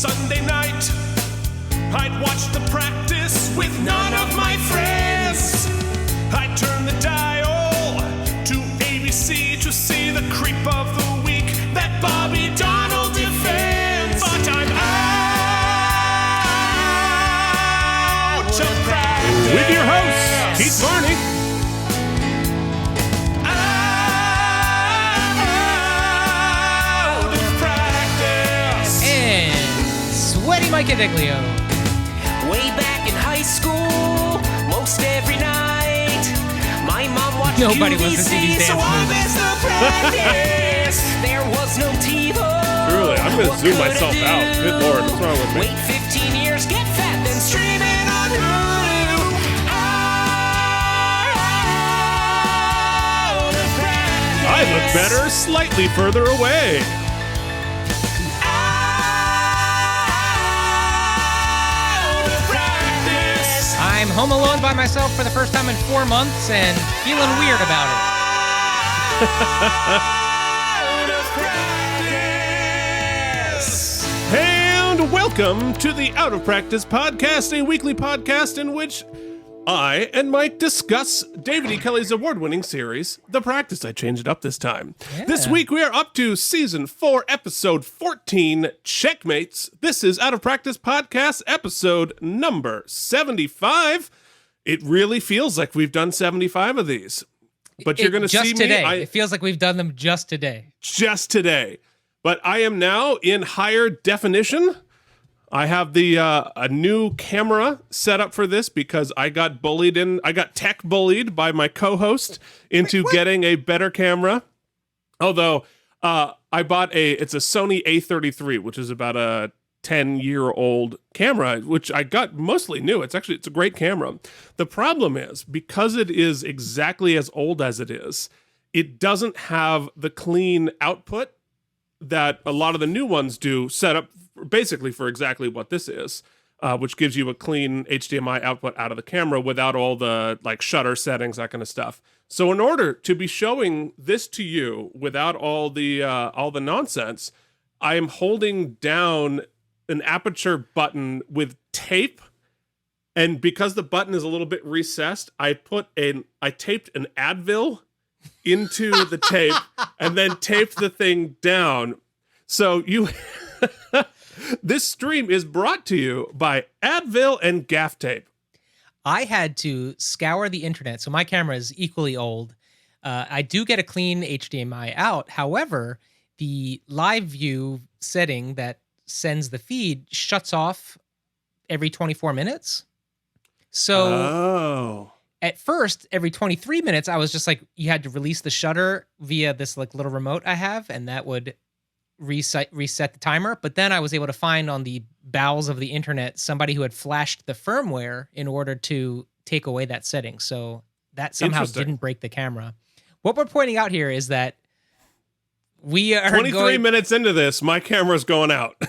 Sunday night, I'd watch the practice with none of my friends. I'd turn the dial to ABC to see the creep of the week that Bobby Donald defends. But I'm out of practice. With your host, Keith Barney. Out of practice. And Sweaty Mike Aviglio. Way back in high school, most every night, my mom watched Nobody QVC, wants to see these so dance I moves. missed the practice. There was no TiVo. Truly, I'm going to What zoom could I myself do? out. Good Lord, what's wrong with me? Wait 15 years, get fat, then stream it on Hulu. Out of practice. I look better slightly further away. Out of practice. I'm home alone by myself for the first time in 4 months and feeling weird about it. Out of practice. And welcome to the Out of Practice Podcast, a weekly podcast in which I and Mike discuss David E. Kelley's award-winning series, The Practice. I changed it up this time. Yeah. This week we are up to Season 4, Episode 14, Checkmates. This is Out of Practice Podcast, episode number 75. It really feels like we've done 75 of these. But you're going to see just today. me... It feels like we've done them just today. Just today. But I am now in higher definition. I have a new camera set up for this because I got tech bullied by my co-host into getting a better camera. Although I bought it's a Sony A33, which is about a 10-year-old camera, which I got mostly new. It's a great camera. The problem is, because it is exactly as old as it is, it doesn't have the clean output that a lot of the new ones do, set up basically for exactly what this is, which gives you a clean HDMI output out of the camera without all the like shutter settings, that kind of stuff. So in order to be showing this to you without all the nonsense, I am holding down an aperture button with tape, and because the button is a little bit recessed, I taped an Advil into the tape and then taped the thing down. So this stream is brought to you by Advil and Gaff-Tape. I had to scour the internet, so my camera is equally old. I do get a clean HDMI out. However, the live view setting that sends the feed shuts off every 24 minutes. So at first, every 23 minutes, I was just like, you had to release the shutter via this like little remote I have, and that would reset the timer. But then I was able to find on the bowels of the internet somebody who had flashed the firmware in order to take away that setting. So that somehow didn't break the camera. What we're pointing out here is that we are 23 minutes into this, my camera's going out.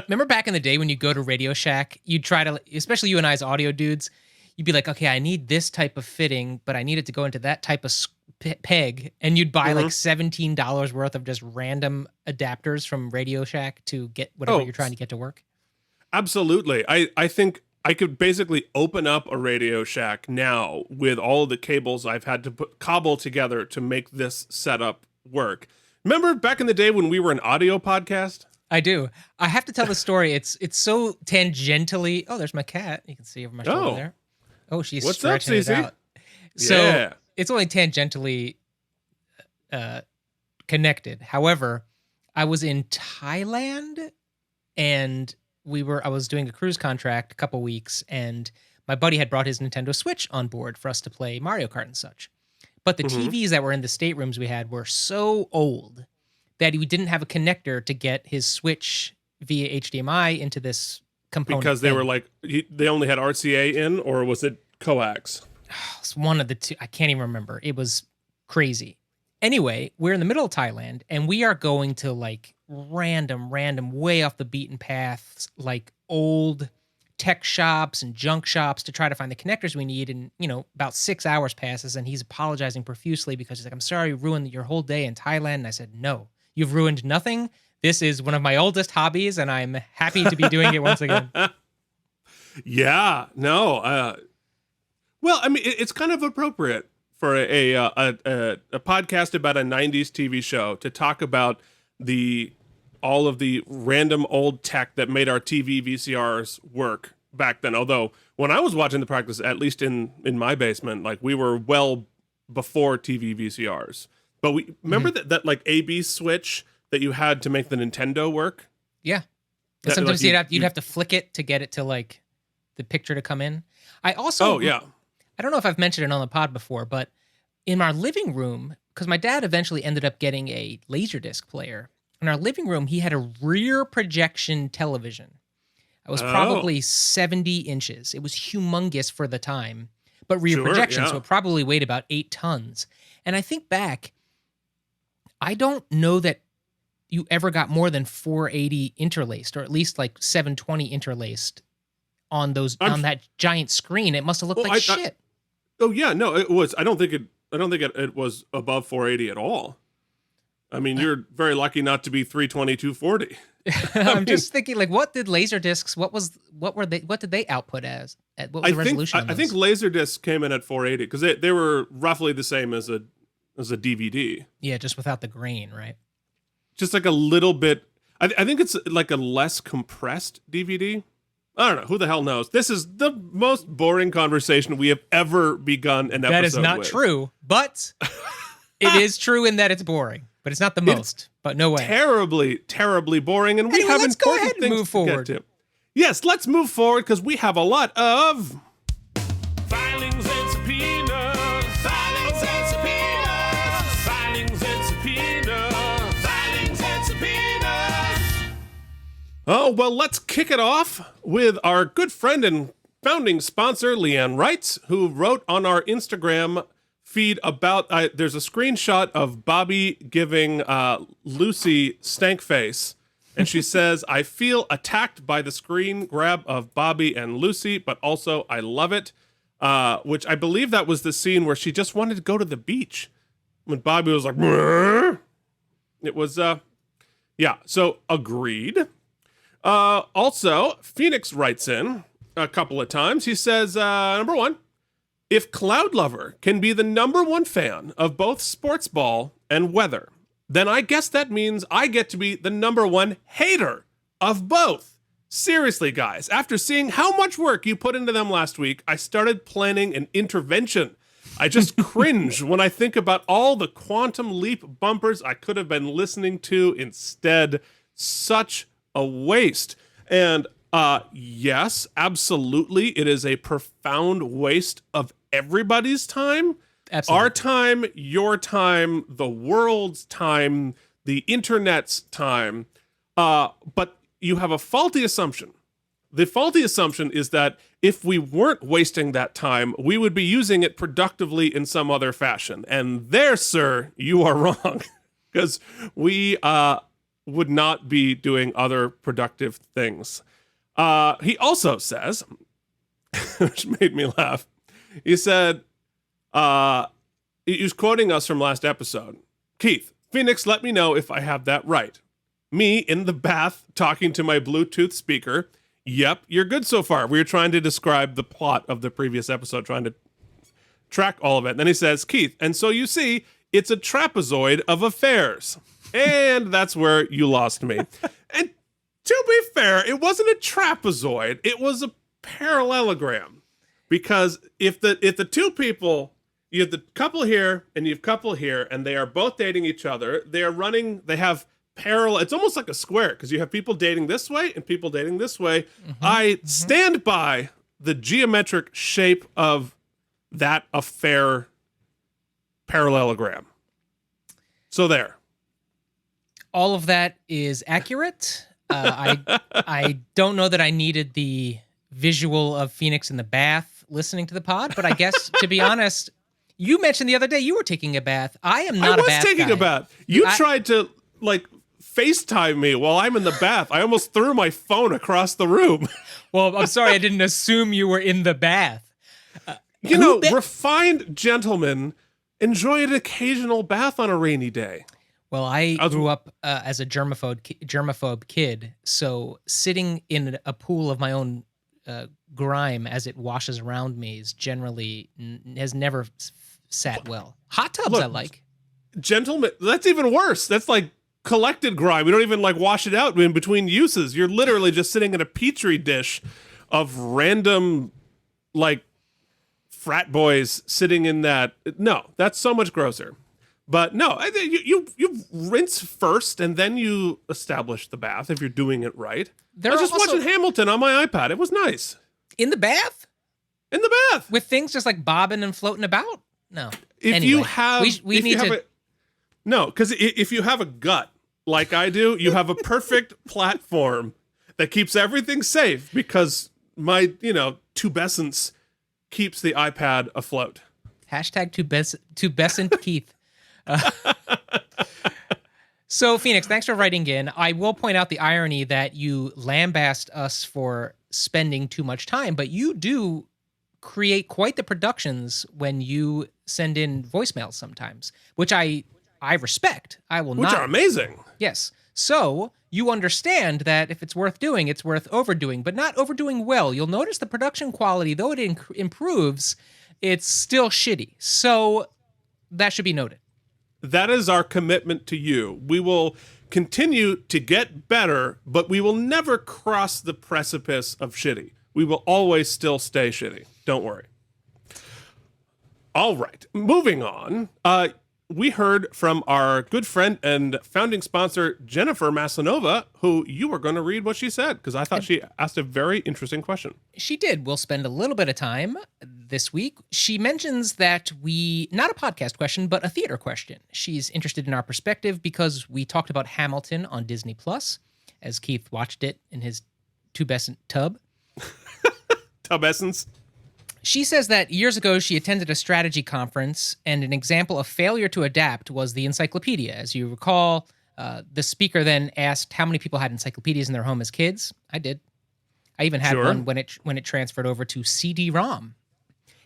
Remember back in the day when you go to Radio Shack, you'd try to, especially you and I as audio dudes, you'd be like, okay, I need this type of fitting, but I need it to go into that type of peg. And you'd buy like $17 worth of just random adapters from Radio Shack to get whatever you're trying to get to work. Absolutely. I think I could basically open up a Radio Shack now with all the cables I've had to cobble together to make this setup work. Remember back in the day when we were an audio podcast? I do. I have to tell the story. It's so tangentially. Oh, there's my cat. You can see over my shoulder there. Oh, she's What's up, stretching it Cece? out. So Yeah. it's only tangentially connected. However, I was in Thailand and I was doing a cruise contract a couple weeks, and my buddy had brought his Nintendo Switch on board for us to play Mario Kart and such. But the TVs that were in the staterooms we had were so old that we didn't have a connector to get his Switch via HDMI into this component. Because they were like, they only had RCA in, or was it coax? It's one of the two. I can't even remember. It was crazy. Anyway, we're in the middle of Thailand, and we are going to like random, way off the beaten paths, like old tech shops and junk shops to try to find the connectors we need. And, about 6 hours passes, and he's apologizing profusely because he's like, I'm sorry, you ruined your whole day in Thailand. And I said, no, you've ruined nothing. this is one of my oldest hobbies, and I'm happy to be doing it once again. Yeah, no. Well, I mean, it's kind of appropriate for a podcast about a '90s TV show to talk about all of the random old tech that made our TV VCRs work back then. Although when I was watching the practice, at least in my basement, like we were well before TV VCRs. But we remember that like A/B switch that you had to make the Nintendo work. Yeah, That, sometimes like, you'd have to flick it to get it to like the picture to come in. I also, I don't know if I've mentioned it on the pod before, but in our living room, because my dad eventually ended up getting a Laserdisc player. In our living room, he had a rear projection television. It was probably 70 inches. It was humongous for the time, but rear projection, so it probably weighed about 8 tons. And I think back, I don't know that you ever got more than 480 interlaced, or at least like 720 interlaced on that giant screen. It must have looked like shit. No, it was. I don't think it was above 480 at all. I mean, you're very lucky not to be 320, 240. I'm just thinking, like, what did Laserdiscs? What did they output as? What was the resolution? I think Laserdiscs came in at 480 because they were roughly the same as a DVD. Yeah, just without the grain, right? Just like a little bit. I think it's like a less compressed DVD. I don't know. Who the hell knows? This is the most boring conversation we have ever begun an episode with. That is not true, but it is true in that it's boring. But it's not the most, but no way. Terribly, terribly boring, and we have let's go important ahead and things move forward. to get to. Yes, let's move forward because we have a lot of Filings and subpoenas. Filings and subpoenas. Filings and subpoenas. Filings and subpoenas. Oh, well, let's kick it off with our good friend and founding sponsor, Leanne Wrights, who wrote on our Instagram feed about, there's a screenshot of Bobby giving Lucy stank face. And she says, I feel attacked by the screen grab of Bobby and Lucy, but also I love it. Which I believe that was the scene where she just wanted to go to the beach. When Bobby was like, "Brr." It was, so agreed. Also, Phoenix writes in a couple of times. He says, number one, if Cloud Lover can be the number one fan of both Sportsball and weather, then I guess that means I get to be the number one hater of both. Seriously, guys, after seeing how much work you put into them last week, I started planning an intervention. I just cringe when I think about all the Quantum Leap bumpers I could have been listening to instead. Such a waste. And yes, absolutely, it is a profound waste of everybody's time. Absolutely. Our time, your time, the world's time, the internet's time. But you have a faulty assumption. The faulty assumption is that if we weren't wasting that time, we would be using it productively in some other fashion. And there, sir, you are wrong. Because we would not be doing other productive things. He also says, which made me laugh, he said, he was quoting us from last episode. Keith, Phoenix, let me know if I have that right. Me in the bath talking to my Bluetooth speaker. Yep, you're good so far. We were trying to describe the plot of the previous episode, trying to track all of it. And then he says, Keith, and so you see, it's a trapezoid of affairs. And that's where you lost me. And to be fair, it wasn't a trapezoid. It was a parallelogram. Because if the two people, you have the couple here and you have couple here, and they are both dating each other, they have parallel, it's almost like a square, because you have people dating this way and people dating this way. I stand by the geometric shape of that affair parallelogram. So there. All of that is accurate. I don't know that I needed the visual of Phoenix in the bath listening to the pod, but I guess, to be honest, you mentioned the other day you were taking a bath. I am not a bath guy. I was taking a bath. You tried to, FaceTime me while I'm in the bath. I almost threw my phone across the room. Well, I'm sorry, I didn't assume you were in the bath. Refined gentlemen enjoy an occasional bath on a rainy day. Well, I was- grew up as a germaphobe kid, so sitting in a pool of my own grime as it washes around me is generally has never sat well. Hot tubs I Look, like. Gentlemen, that's even worse. That's like collected grime. We don't even like wash it out in between uses. You're literally just sitting in a petri dish of random like frat boys sitting in that. No, that's so much grosser. But no, you rinse first and then you establish the bath if you're doing it right. There I was are just also- watching Hamilton on my iPad. It was nice. In the bath? In the bath. With things just like bobbing and floating about? No. If Anyway, you have, we if need you have to. no, because if you have a gut like I do, you have a perfect platform that keeps everything safe because my, tubescence keeps the iPad afloat. Hashtag tubescent Keith. So, Phoenix, thanks for writing in. I will point out the irony that you lambast us for spending too much time, but you do create quite the productions when you send in voicemails sometimes, which I respect. I will Which not. are amazing. Yes. So you understand that if it's worth doing, it's worth overdoing, but not overdoing well. You'll notice the production quality, though it improves, it's still shitty. So that should be noted. That is our commitment to you. We will continue to get better, but we will never cross the precipice of shitty. We will always still stay shitty. Don't worry. All right, moving on. We heard from our good friend and founding sponsor, Jennifer Masanova, who you were going to read what she said, because I thought she asked a very interesting question. She did. We'll spend a little bit of time this week. She mentions that not a podcast question, but a theater question. She's interested in our perspective because we talked about Hamilton on Disney Plus, as Keith watched it in his tubescent tub. Tubescence. She says that years ago she attended a strategy conference, and an example of failure to adapt was the encyclopedia. As you recall, the speaker then asked how many people had encyclopedias in their home as kids. I did. I even had Sure. one when it transferred over to CD-ROM.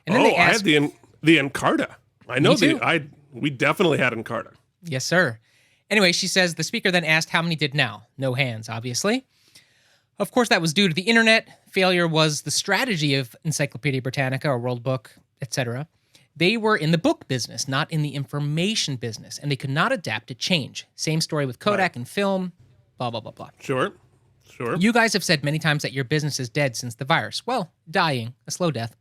And then they I asked, had the Encarta. I know Me too. we definitely had Encarta. yes, sir. Anyway, she says the speaker then asked how many did now. No hands, obviously. Of course, that was due to the internet. Failure was the strategy of Encyclopedia Britannica or World Book, etc. They were in the book business, not in the information business, and they could not adapt to change. Same story with Kodak and film, blah, blah, blah, blah. Sure. You guys have said many times that your business is dead since the virus. Well, dying, a slow death.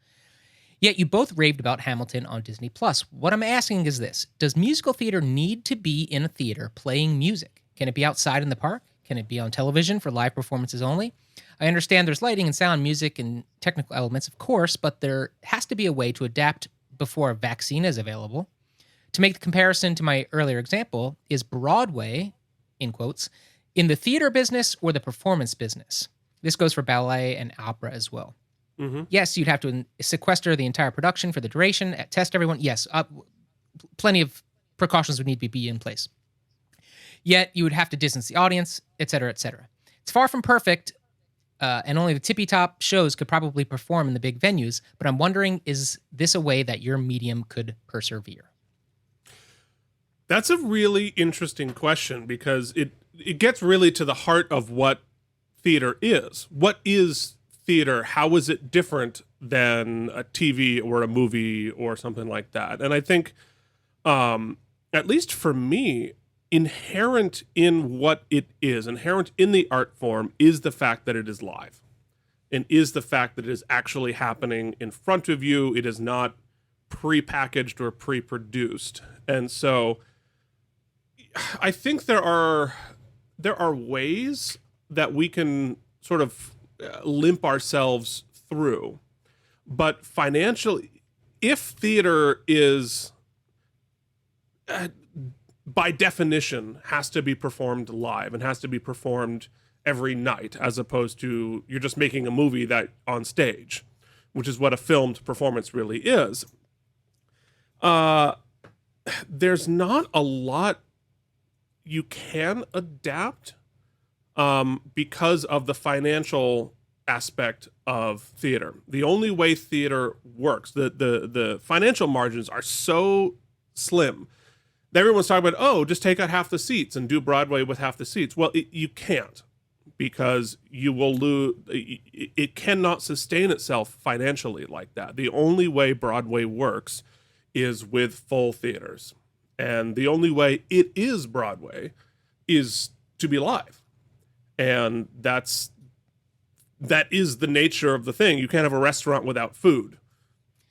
Yet you both raved about Hamilton on Disney Plus. What I'm asking is this: does musical theater need to be in a theater playing music? Can it be outside in the park? Can it be on television for live performances only? I understand there's lighting and sound, music, and technical elements, of course, but there has to be a way to adapt before a vaccine is available. To make the comparison to my earlier example, is Broadway, in quotes, in the theater business or the performance business? This goes for ballet and opera as well. Mm-hmm. Yes, you'd have to sequester the entire production for the duration, test everyone. Yes, plenty of precautions would need to be in place. Yet you would have to distance the audience, et cetera, et cetera. It's far from perfect, and only the tippy-top shows could probably perform in the big venues, but I'm wondering, is this a way that your medium could persevere? That's a really interesting question because it gets really to the heart of what theater is. What is theater? How is it different than a TV or a movie or something like that? And I think, at least for me, inherent in what it is, inherent in the art form, is the fact that it is live, and is the fact that it is actually happening in front of you. It is not pre-packaged or pre-produced. And so I think there are ways that we can sort of limp ourselves through. But financially, if theater is by definition has to be performed live and has to be performed every night, as opposed to you're just making a movie that on stage, which is what a filmed performance really is. There's not a lot you can adapt because of the financial aspect of theater. The only way theater works, the financial margins are so slim everyone's talking about, oh, just take out half the seats and do Broadway with half the seats. Well, you can't, because you will lose. It cannot sustain itself financially like that. The only way Broadway works is with full theaters. And the only way it is Broadway is to be live. And that is the nature of the thing. You can't have a restaurant without food,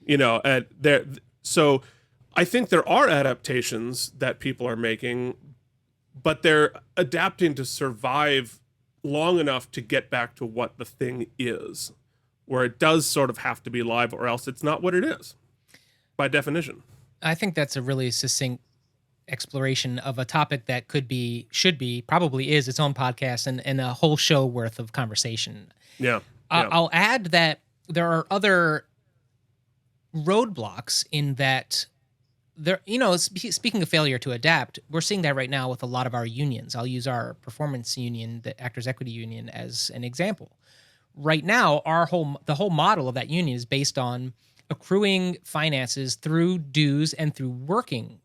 and so I think there are adaptations that people are making, but they're adapting to survive long enough to get back to what the thing is, where it does sort of have to be live, or else it's not what it is by definition. I think that's a really succinct exploration of a topic that probably is its own podcast and a whole show worth of conversation. Yeah. I'll add that there are other roadblocks in that there, speaking of failure to adapt, we're seeing that right now with a lot of our unions. I'll use our performance union, the Actors Equity Union, as an example. Right now, the whole model of that union is based on accruing finances through dues and through working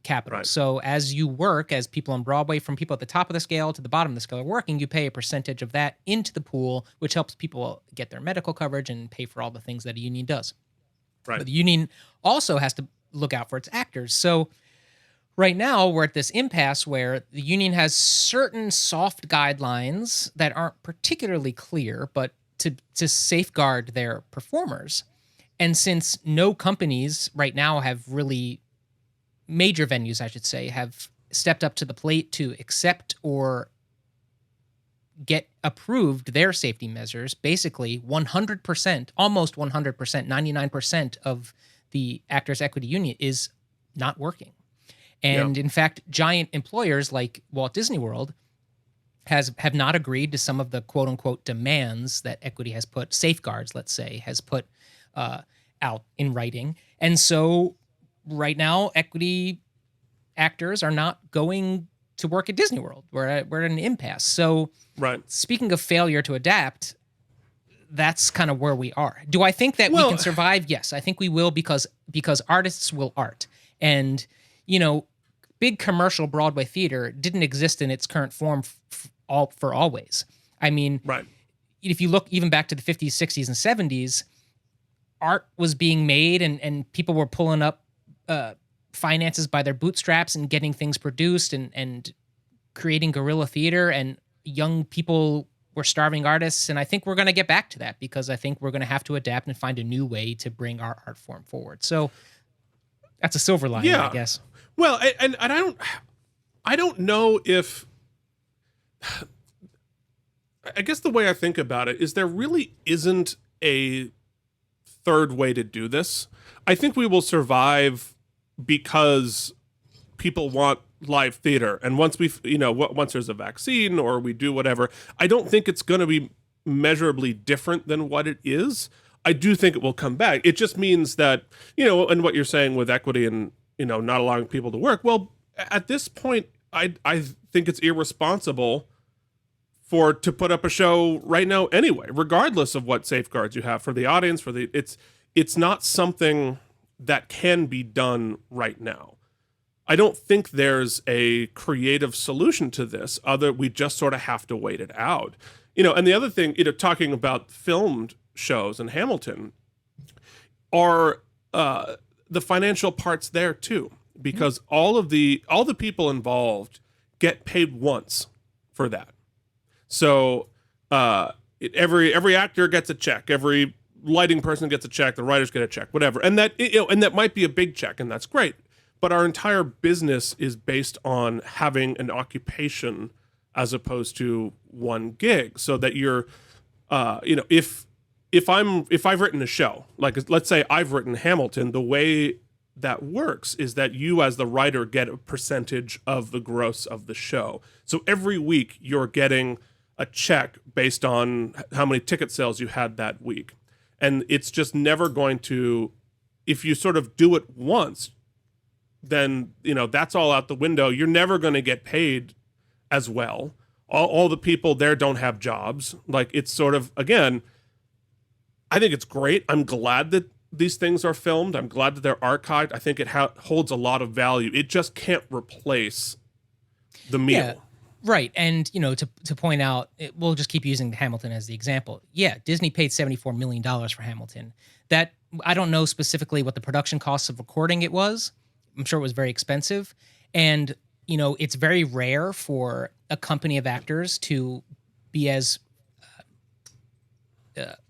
capital. Right. So as you work, as people on Broadway, from people at the top of the scale to the bottom of the scale are working, you pay a percentage of that into the pool, which helps people get their medical coverage and pay for all the things that a union does. Right. But the union also has to look out for its actors. So right now we're at this impasse where the union has certain soft guidelines that aren't particularly clear, but to safeguard their performers. And since no companies right now have really, major venues, I should say, have stepped up to the plate to accept or get approved their safety measures, basically 100%, almost 100%, 99% of the Actors Equity Union is not working. And in fact, giant employers like Walt Disney World have not agreed to some of the quote unquote demands that Equity has put, safeguards, let's say, has put out in writing. And so right now, Equity actors are not going to work at Disney World. We're at an impasse. So speaking of failure to adapt, that's kind of where we are. Do I think that we can survive? Yes, I think we will, because artists will art. And, big commercial Broadway theater didn't exist in its current form for always. I mean, if you look even back to the 50s, 60s, and 70s, art was being made and people were pulling up finances by their bootstraps and getting things produced and creating guerrilla theater, and young people were starving artists. And I think we're going to get back to that, because I think we're going to have to adapt and find a new way to bring our art form forward. So that's a silver lining, I guess. Well, and I don't know if, I guess the way I think about it is there really isn't a third way to do this. I think we will survive because people want live theater. And once once there's a vaccine or we do whatever, I don't think it's going to be measurably different than what it is. I do think it will come back. It just means that, and what you're saying with Equity and, not allowing people to work. Well, at this point, I think it's irresponsible to put up a show right now anyway, regardless of what safeguards you have for the audience, it's not something that can be done right now. I don't think there's a creative solution to this we just sort of have to wait it out. And the other thing, talking about filmed shows and Hamilton, are the financial parts there too, because all the people involved get paid once for that. So every actor gets a check, every lighting person gets a check, the writers get a check, whatever. And that might be a big check, and that's great. But our entire business is based on having an occupation as opposed to one gig. So that you're, if I've written a show, like let's say I've written Hamilton, the way that works is that you as the writer get a percentage of the gross of the show. So every week you're getting a check based on how many ticket sales you had that week. And it's just never going to, if you sort of do it once, then, that's all out the window. You're never going to get paid as well. All the people there don't have jobs. Like, it's sort of, again, I think it's great. I'm glad that these things are filmed. I'm glad that they're archived. I think it holds a lot of value. It just can't replace the meal. Yeah. Right. And, to point out, we'll just keep using Hamilton as the example. Yeah, Disney paid $74 million for Hamilton. That, I don't know specifically what the production costs of recording it was. I'm sure it was very expensive. And, it's very rare for a company of actors to be as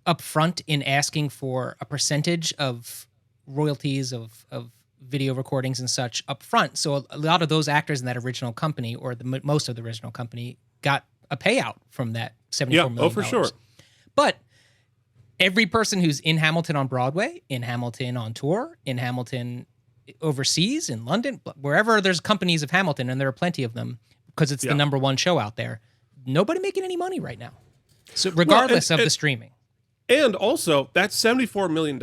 upfront in asking for a percentage of royalties of video recordings and such up front. So a lot of those actors in that original company, or most of the original company, got a payout from that $74 million. Oh, for sure. But every person who's in Hamilton on Broadway, in Hamilton on tour, in Hamilton overseas, in London, wherever there's companies of Hamilton, and there are plenty of them because it's the number one show out there, nobody making any money right now. So regardless of the streaming. And also, that $74 million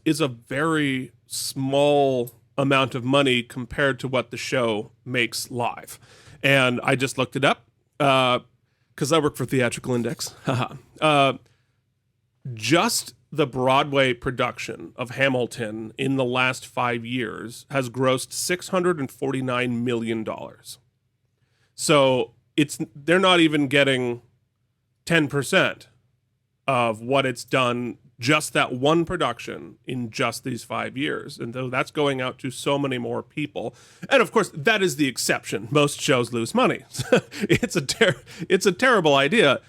is a very small amount of money compared to what the show makes live. And I just looked it up because I work for Theatrical Index. Just the Broadway production of Hamilton in the last 5 years has grossed $649 million. So they're not even getting 10% of what it's done, just that one production in just these 5 years. And though that's going out to so many more people. And of course, that is the exception. Most shows lose money. It's a terrible idea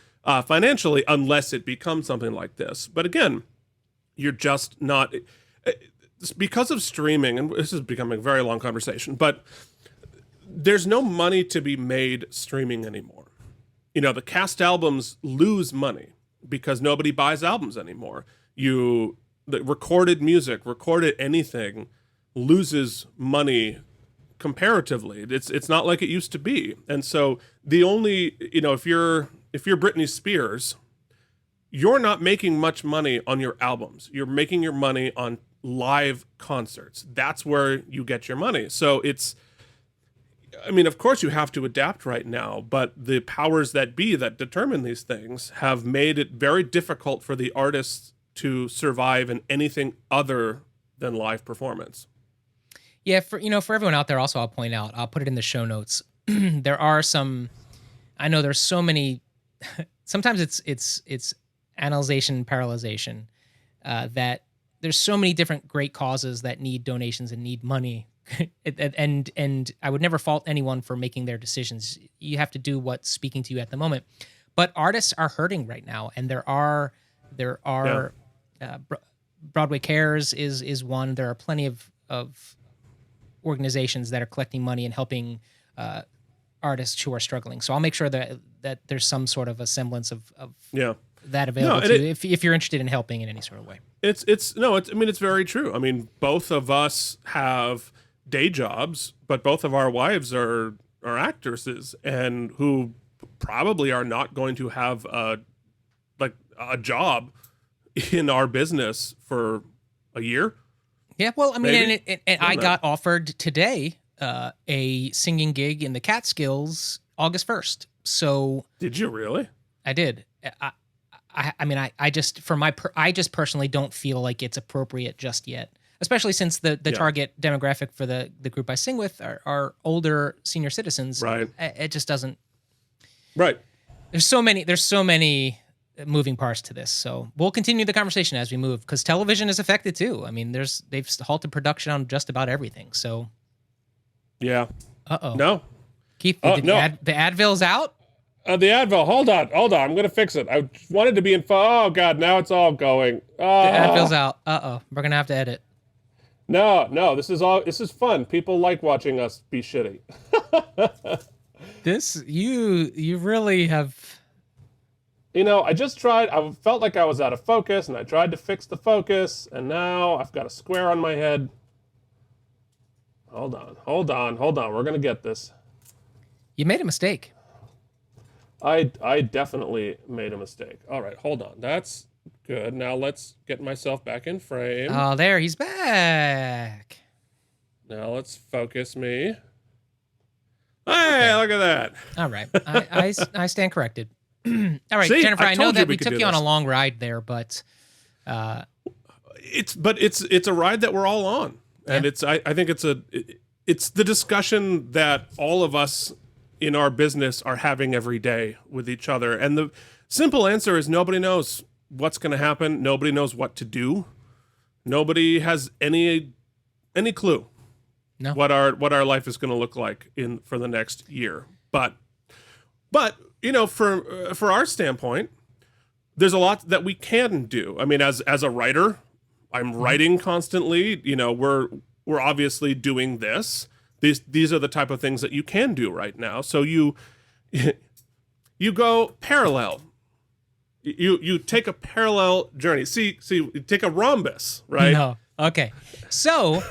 financially, unless it becomes something like this. But again, you're just not, because of streaming, and this is becoming a very long conversation, but there's no money to be made streaming anymore. The cast albums lose money because nobody buys albums anymore. The recorded music, recorded anything, loses money comparatively. It's not like it used to be. And so the only, if you're Britney Spears, you're not making much money on your albums. You're making your money on live concerts. That's where you get your money. So of course you have to adapt right now, but the powers that be that determine these things have made it very difficult for the artists to survive in anything other than live performance. Yeah, for everyone out there, also I'll point out, I'll put it in the show notes. There are I know there's so many. Sometimes it's analyzation, parallelization. That there's so many different great causes that need donations and need money. And I would never fault anyone for making their decisions. You have to do what's speaking to you at the moment. But artists are hurting right now, and there are Broadway Cares is one. There are plenty of organizations that are collecting money and helping artists who are struggling. So I'll make sure that there's some sort of a semblance of that available to you if you're interested in helping in any sort of way. It's very true. Both of us have day jobs, but both of our wives are actresses, and who probably are not going to have a job in our business for a year. Yeah, well, and I got offered today a singing gig in the Catskills August 1st. So did you really? I did. I just personally don't feel like it's appropriate just yet. Especially since the target demographic for the group I sing with are older senior citizens. Right. It just doesn't. Right. There's so many moving parts to this. So we'll continue the conversation as we move, because television is affected too. They've halted production on just about everything. So. Yeah. Uh-oh. No. Keith, the Advil's out? The Advil. Hold on. I'm going to fix it. I wanted to be in. Oh, God. Now it's all going. Oh. The Advil's out. Uh-oh. We're going to have to edit. No, this is fun. People like watching us be shitty. You really have. I just tried. I felt like I was out of focus, and I tried to fix the focus, and now I've got a square on my head. Hold on. We're gonna get this. You made a mistake. I definitely made a mistake. All right, hold on. That's good. Now let's get myself back in frame. Oh, there, he's back. Now let's focus me. Hey, look at that. All right. I stand corrected. All right, See, Jennifer, I know that we could took do you on this. a long ride there, but it's a ride that we're all on, and I think it's the discussion that all of us in our business are having every day with each other. And the simple answer is nobody knows what's going to happen. Nobody knows what to do. Nobody has any clue what our life is going to look like for the next year. But for our standpoint, there's a lot that we can do. I mean, as a writer, I'm writing constantly. We're obviously doing this. These are the type of things that you can do right now. So you go parallel. You take a parallel journey. See, you take a rhombus, right? No. Okay. So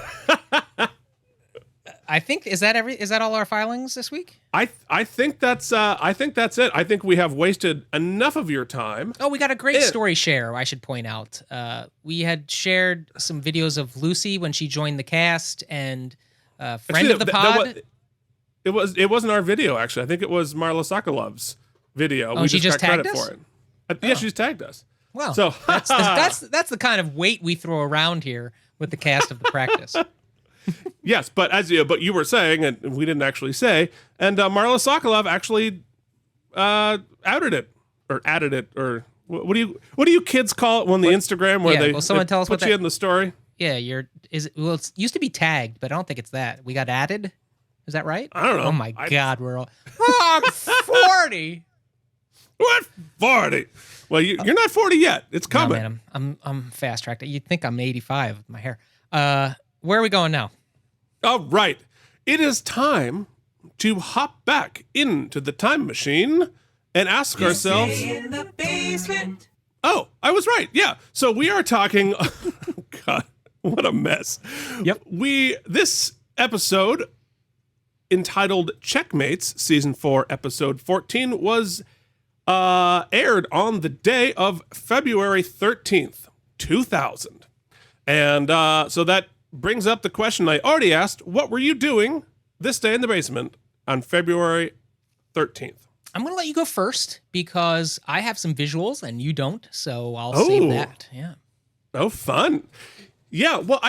I think is that all our filings this week? I think that's it. I think we have wasted enough of your time. Oh, we got a great story share, I should point out. We had shared some videos of Lucy when she joined the cast, and friend of the pod. It wasn't our video, actually. I think it was Marla Sokolov's video. Oh, she just tagged us? For it. Yeah, she's tagged us. Well, so that's the kind of weight we throw around here with the cast of the practice. Yes, but you were saying, and we didn't actually say, and Marla Sokolov actually outed it or added it, or what do you kids call it when the Instagram where they tell us put you in the story? Yeah, it used to be tagged, but I don't think it's that. We got added. Is that right? I don't know. Oh my God, we're all. Oh, I'm 40. What 40? Well, you're not 40 yet. It's coming. No, man, I'm fast tracked. You'd think I'm 85 with my hair. Where are we going now? All right. It is time to hop back into the time machine and ask ourselves. In the basement. Oh, I was right. Yeah. So we are talking. God, what a mess. Yep. This episode, entitled Checkmates, Season 4, Episode 14, was aired on the day of February 13th, 2000. And so that brings up the question I already asked. What were you doing this day in the basement on February 13th? I'm going to let you go first because I have some visuals and you don't. So I'll save that. Yeah. Oh, fun. Yeah. Well,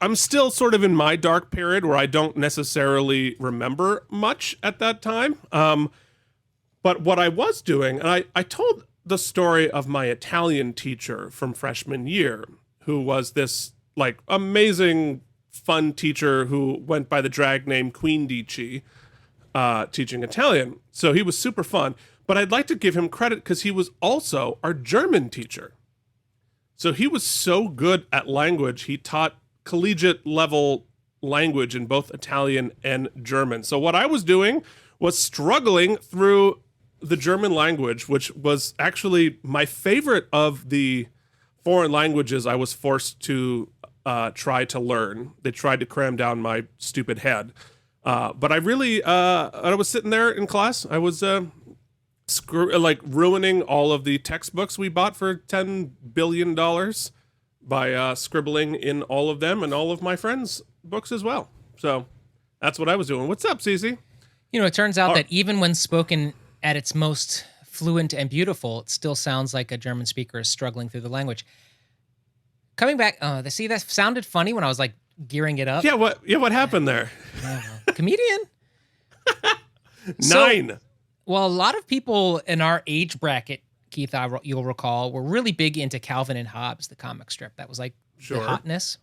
I'm still sort of in my dark period where I don't necessarily remember much at that time. But what I was doing, and I told the story of my Italian teacher from freshman year, who was this like amazing, fun teacher who went by the drag name Queen Dici, teaching Italian. So he was super fun. But I'd like to give him credit because he was also our German teacher. So he was so good at language. He taught collegiate level language in both Italian and German. So what I was doing was struggling through the German language, which was actually my favorite of the foreign languages I was forced to try to learn. They tried to cram down my stupid head. But I really, I was sitting there in class. I was ruining all of the textbooks we bought for $10 billion by scribbling in all of them and all of my friends' books as well. So that's what I was doing. What's up, Cece? It turns out that even when spoken at its most fluent and beautiful, it still sounds like a German speaker is struggling through the language. Coming back, see, that sounded funny when I was like gearing it up. Yeah, what happened there? Comedian? 9. Well, a lot of people in our age bracket, Keith, you'll recall, were really big into Calvin and Hobbes, the comic strip. That was like the hotness.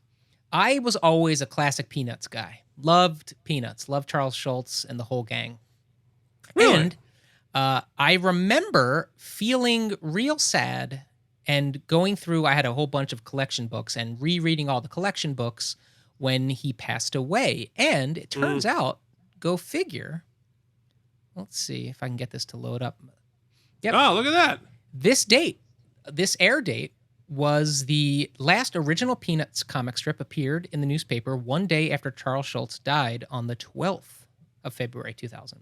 I was always a classic Peanuts guy. Loved Peanuts. Loved Charles Schultz and the whole gang. Really? And I remember feeling real sad and going through, I had a whole bunch of collection books and rereading all the collection books when he passed away. And it turns out, go figure. Let's see if I can get this to load up. Yep. Oh, look at that. This air date, was the last original Peanuts comic strip appeared in the newspaper one day after Charles Schultz died on the 12th of February 2000.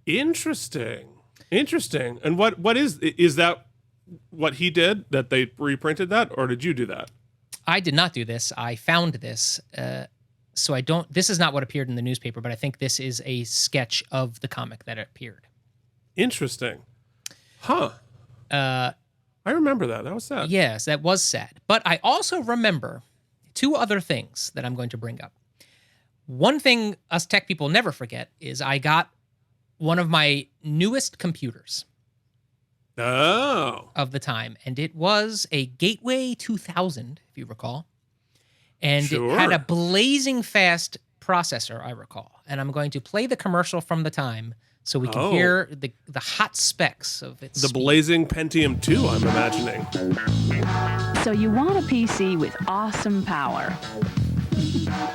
Interesting. And what is that what he did, that they reprinted that, or did you do that? I did not do this. I found this. So this is not what appeared in the newspaper, but I think this is a sketch of the comic that appeared. Interesting. Huh. I remember that. That was sad. Yes, that was sad. But I also remember two other things that I'm going to bring up. One thing us tech people never forget is I got one of my newest computers of the time, and it was a Gateway 2000, if you recall. And it had a blazing fast processor, I recall. And I'm going to play the commercial from the time so we can hear the hot specs of its The speed. blazing Pentium 2, I'm imagining. So you want a PC with awesome power,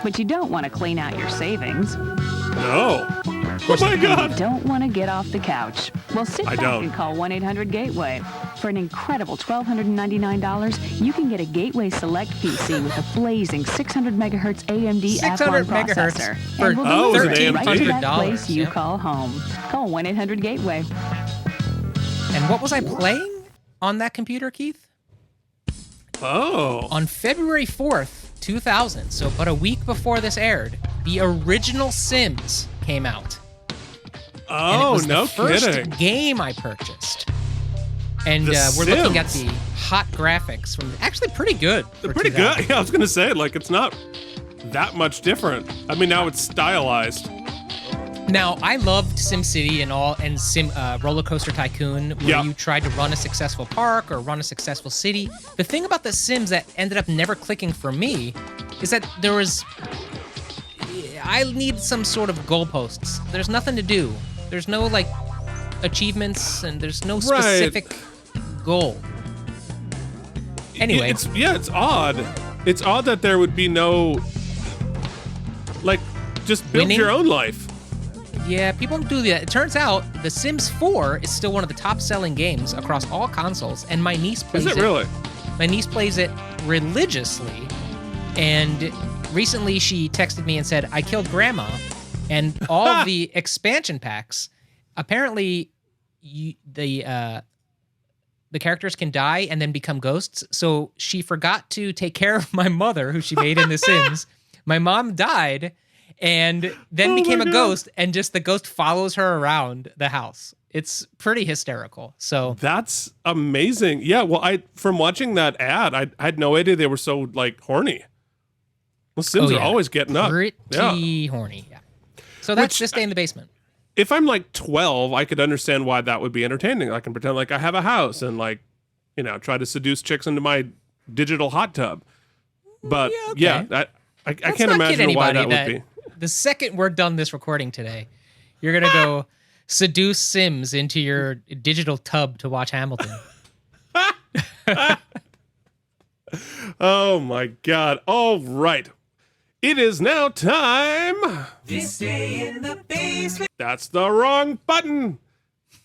but you don't want to clean out your savings. No. Oh my God. You don't want to get off the couch. Well, sit I back don't. and call 1-800-GATEWAY. For an incredible $1,299, you can get a Gateway Select PC with a blazing 600 megahertz AMD 600 Advil megahertz processor. for And we'll is it deliver it right to that $1,300? place you Yeah. call home. Call 1-800-GATEWAY. And what was I playing on that computer, Keith? Oh. On February 4th, 2000, so but a week before this aired, the original Sims came out. And it Oh, was no the first kidding. game I purchased. And The we're looking at Sims. the hot graphics from actually pretty good. They're for pretty 2000. good. Yeah, I was going to say, like, it's not that much different. I mean, now it's stylized. Now, I loved SimCity and Roller Coaster Tycoon, where Yeah. you tried to run a successful park or run a successful city. The thing about the Sims that ended up never clicking for me is that I need some sort of goalposts. There's nothing to do. There's no, like, achievements, and there's no specific goal. Anyway. It's odd. It's odd that there would be no, like, just build Winning? your own life. Yeah, people don't do that. It turns out The Sims 4 is still one of the top-selling games across all consoles, and my niece plays Is it really? My niece plays it religiously, and recently she texted me and said, I killed Grandma, and all of the expansion packs, apparently the characters can die and then become ghosts, so she forgot to take care of my mother, who she made in The Sims. My mom died, and then became a ghost, and just the ghost follows her around the house. It's pretty hysterical. So That's amazing. Yeah, well, from watching that ad, I had no idea they were so, like, horny. The Sims are always getting up. pretty horny. Yeah. So that's just stay in the basement. If I'm like 12, I could understand why that would be entertaining. I can pretend like I have a house and, like, you know, try to seduce chicks into my digital hot tub. But okay. I Let's can't not kid imagine why anybody that would be. The second we're done this recording today, you're gonna go seduce Sims into your digital tub to watch Hamilton. Oh my God. All right. It is now time. This day in the basement. That's the wrong button.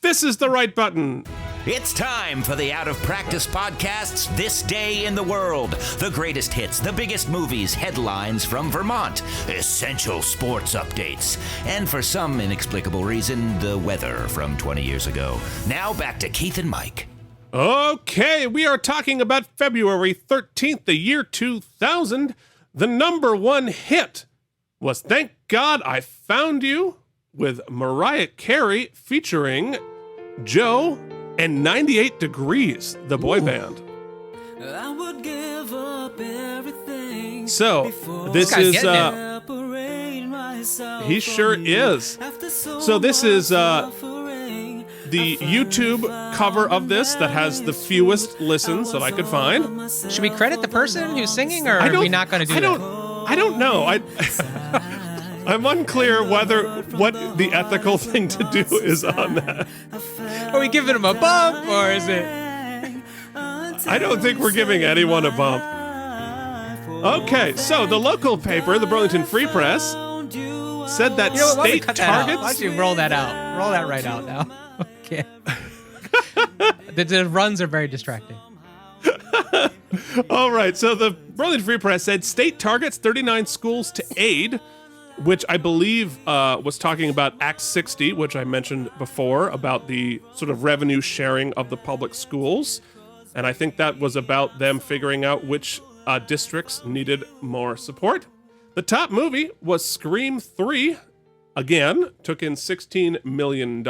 This is the right button. It's time for the Out of Practice Podcast's This Day in the World. The greatest hits, the biggest movies, headlines from Vermont, essential sports updates, and for some inexplicable reason, the weather from 20 years ago. Now back to Keith and Mike. Okay, we are talking about February 13th, the year 2000. The number one hit was Thank God I Found You with Mariah Carey featuring Joe and 98 Degrees, the boy band. I would give up everything. So, this guy's is, getting he sure is. So this is the YouTube cover of this that has the fewest listens that I could find. Should we credit the person who's singing, or are we not going to do that? I don't know. I'm unclear what the ethical thing to do is on that. Are we giving him a bump, or is it? I don't think we're giving anyone a bump. Okay, so the local paper, the Burlington Free Press, said that You know what? Why don't we state cut that out? Why targets. don't you roll that out? Roll that right out now. Okay. The runs are very distracting. All right, so the Burlington Free Press said state targets 39 schools to aid, which I believe was talking about Act 60, which I mentioned before, about the sort of revenue sharing of the public schools. And I think that was about them figuring out which districts needed more support. The top movie was Scream 3. Again, took in $16 million.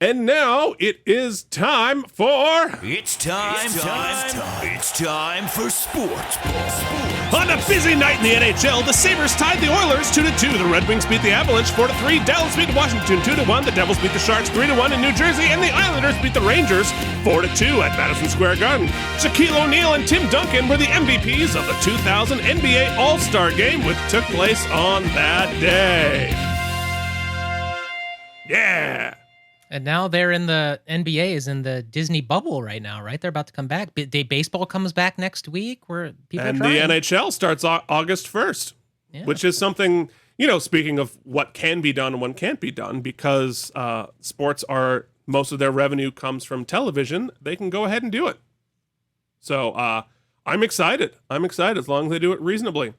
And now it is time for... It's time for Sportsball. On a busy night in the NHL, the Sabres tied the Oilers 2-2. The Red Wings beat the Avalanche 4-3. Dallas beat Washington 2-1. The Devils beat the Sharks 3-1 in New Jersey. And the Islanders beat the Rangers 4-2 at Madison Square Garden. Shaquille O'Neal and Tim Duncan were the MVPs of the 2000 NBA All-Star Game, which took place on that day. Yeah. And now they're in the NBA is in the Disney bubble right now, right? They're about to come back. Baseball comes back next week. Where people and are trying. The NHL starts August 1st, which is something, speaking of what can be done and what can't be done, because sports are, most of their revenue comes from television, they can go ahead and do it. So I'm excited. As long as they do it reasonably.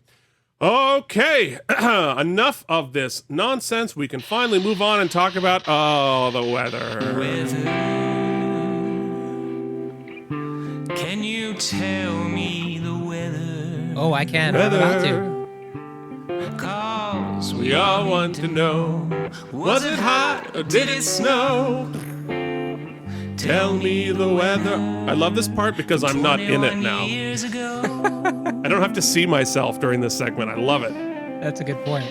Okay, enough of this nonsense. We can finally move on and talk about, the weather. Can you tell me the weather? Oh, I can. I'm about to. 'Cause We all want to know, was it hot or did it snow? Tell me the weather. I love this part because I'm not in it now. Years ago. I don't have to see myself during this segment. I love it. That's a good point.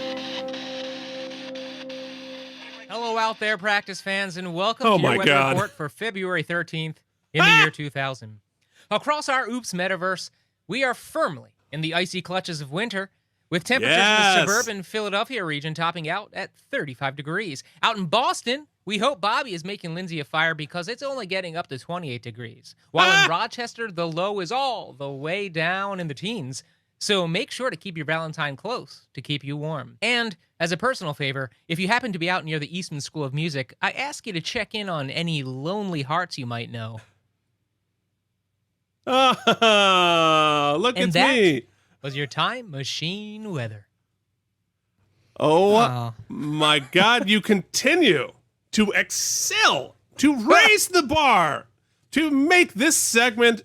Hello out there, practice fans, and welcome to your weather report for February 13th in the year 2000. Across our Oops metaverse, we are firmly in the icy clutches of winter, with temperatures in the suburban Philadelphia region topping out at 35 degrees. Out in Boston, we hope Bobby is making Lindsay a fire because it's only getting up to 28 degrees. While in Rochester, the low is all the way down in the teens. So make sure to keep your Valentine close to keep you warm. And as a personal favor, if you happen to be out near the Eastman School of Music, I ask you to check in on any lonely hearts you might know. Look And at that me. was your time machine weather. Oh my God, you continue to excel, to raise the bar, to make this segment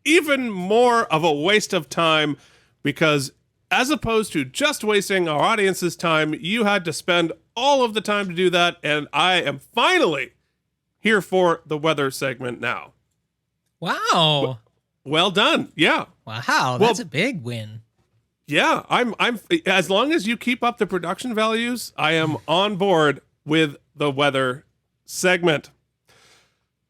even more of a waste of time, because as opposed to just wasting our audience's time, you had to spend all of the time to do that, and I am finally here for the weather segment now. Wow. Well done. Yeah. Wow, that's a big win. Yeah, I'm as long as you keep up the production values, I am on board with the weather segment.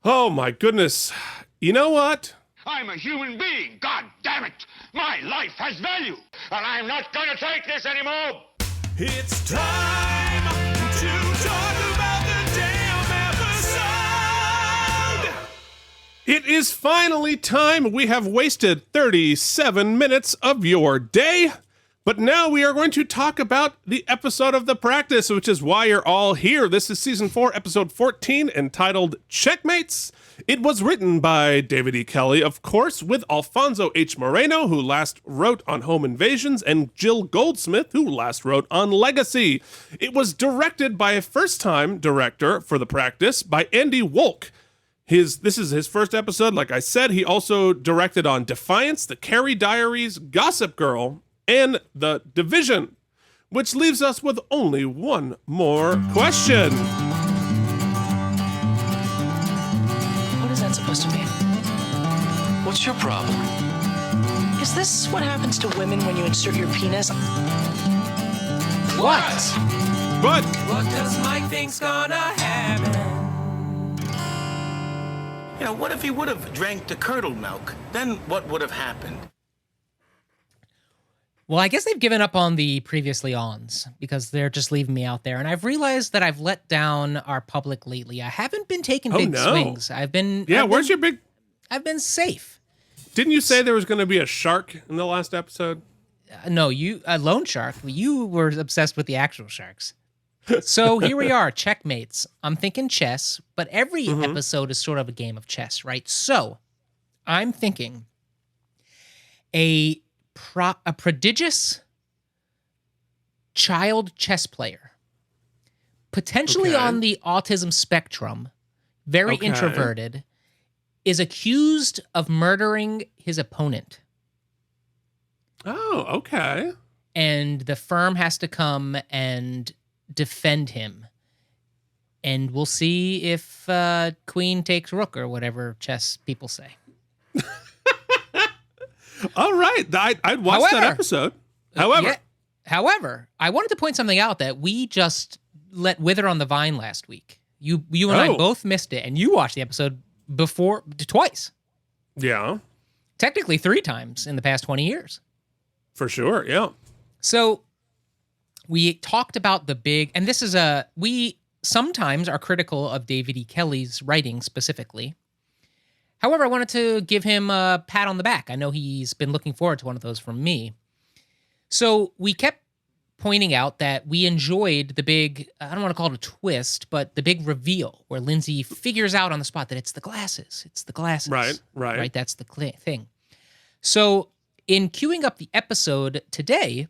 Oh my goodness. You know what? I'm a human being. God damn it. My life has value, and I'm not going to take this anymore. It's time to talk about the damn episode. It is finally time. We have wasted 37 minutes of your day, but now we are going to talk about the episode of The Practice, which is why you're all here. This is Season 4, Episode 14, entitled Checkmates. It was written by David E. Kelly, of course, with Alfonso H. Moreno, who last wrote on Home Invasions, and Jill Goldsmith, who last wrote on Legacy. It was directed by a first-time director for The Practice, by Andy Wolk. This is his first episode. Like I said, he also directed on Defiance, The Carrie Diaries, Gossip Girl, and The Division, which leaves us with only one more question. What is that supposed to mean? What's your problem? Is this what happens to women when you insert your penis? What? But What does Mike think's gonna happen? You know, what if he would have drank the curdled milk? Then what would have happened? Well, I guess they've given up on the previously ons because they're just leaving me out there. And I've realized that I've let down our public lately. I haven't been taking big swings. I've been I've been safe. Didn't you say there was going to be a shark in the last episode? No, a loan shark. You were obsessed with the actual sharks. So here we are, checkmates. I'm thinking chess, but every episode is sort of a game of chess, right? So I'm thinking a prodigious child chess player, potentially on the autism spectrum, very introverted, is accused of murdering his opponent. Oh, okay. And the firm has to come and defend him. And we'll see if queen takes rook or whatever chess people say. All right. I'd watch that episode. However, I wanted to point something out that we just let wither on the vine last week. You and I both missed it, and you watched the episode twice. Yeah. Technically 3 times in the past 20 years. For sure, yeah. So we talked about the big, and this is we sometimes are critical of David E. Kelley's writing specifically. However, I wanted to give him a pat on the back. I know he's been looking forward to one of those from me. So we kept pointing out that we enjoyed the big, I don't want to call it a twist, but the big reveal where Lindsay figures out on the spot that it's the glasses. It's the glasses. Right. Right, that's the thing. So in queuing up the episode today,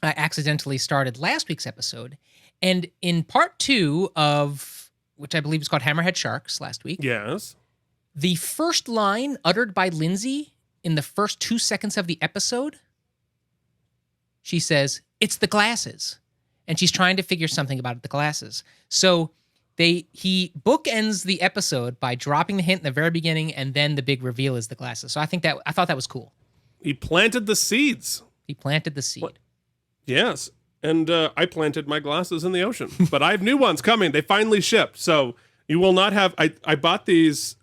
I accidentally started last week's episode. And in part 2 of, which I believe is called Hammerhead Sharks last week. Yes. The first line uttered by Lindsay in the first 2 seconds of the episode, she says, "It's the glasses." And she's trying to figure something about the glasses. So he bookends the episode by dropping the hint in the very beginning, and then the big reveal is the glasses. So I thought that was cool. He planted the seeds. He planted the seed. What? Yes. And I planted my glasses in the ocean. But I have new ones coming. They finally shipped. So you will not have... I bought these...